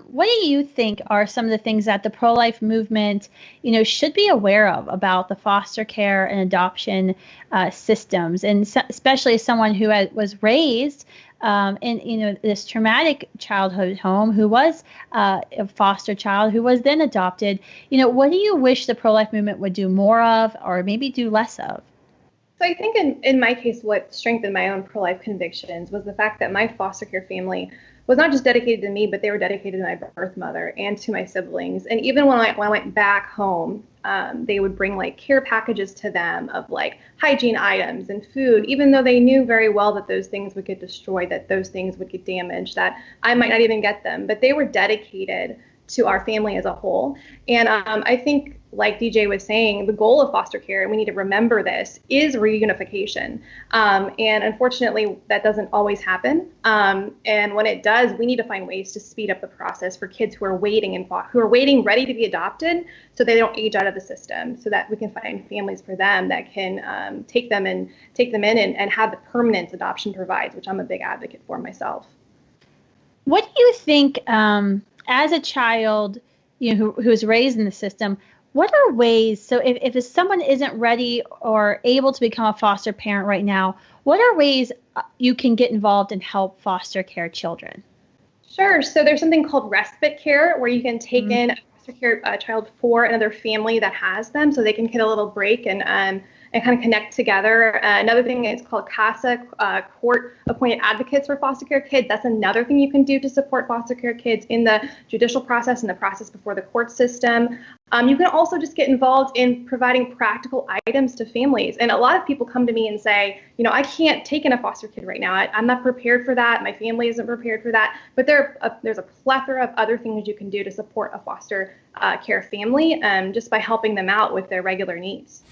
What do you think are some of the things that the pro-life movement, should be aware of about the foster care and adoption systems, and especially as someone who was raised in this traumatic childhood home, who was a foster child, who was then adopted? What do you wish the pro-life movement would do more of, or maybe do less of? So I think in my case, what strengthened my own pro-life convictions was the fact that my foster care family was not just dedicated to me, but they were dedicated to my birth mother and to my siblings. And even when I went back home, they would bring like care packages to them of like hygiene items and food, even though they knew very well that those things would get destroyed, that those things would get damaged, that I might not even get them. But they were dedicated to our family as a whole. And I think, like DJ was saying, the goal of foster care, and we need to remember this, is reunification. And unfortunately, that doesn't always happen. And when it does, we need to find ways to speed up the process for kids who are waiting ready to be adopted, so they don't age out of the system, so that we can find families for them that can take them in and have the permanent adoption provides, which I'm a big advocate for myself. What do you think, as a child, who was raised in the system, what are ways, so if someone isn't ready or able to become a foster parent right now, what are ways you can get involved and help foster care children? Sure. So there's something called respite care, where you can take in a foster care child for another family that has them, so they can get a little break and kind of connect together. Another thing is called Casa, court-appointed advocates for foster care kids. That's another thing you can do to support foster care kids in the judicial process and the process before the court system. You can also just get involved in providing practical items to families. And a lot of people come to me and say, I can't take in a foster kid right now. I'm not prepared for that. My family isn't prepared for that. But there's a plethora of other things you can do to support a foster care family, just by helping them out with their regular needs.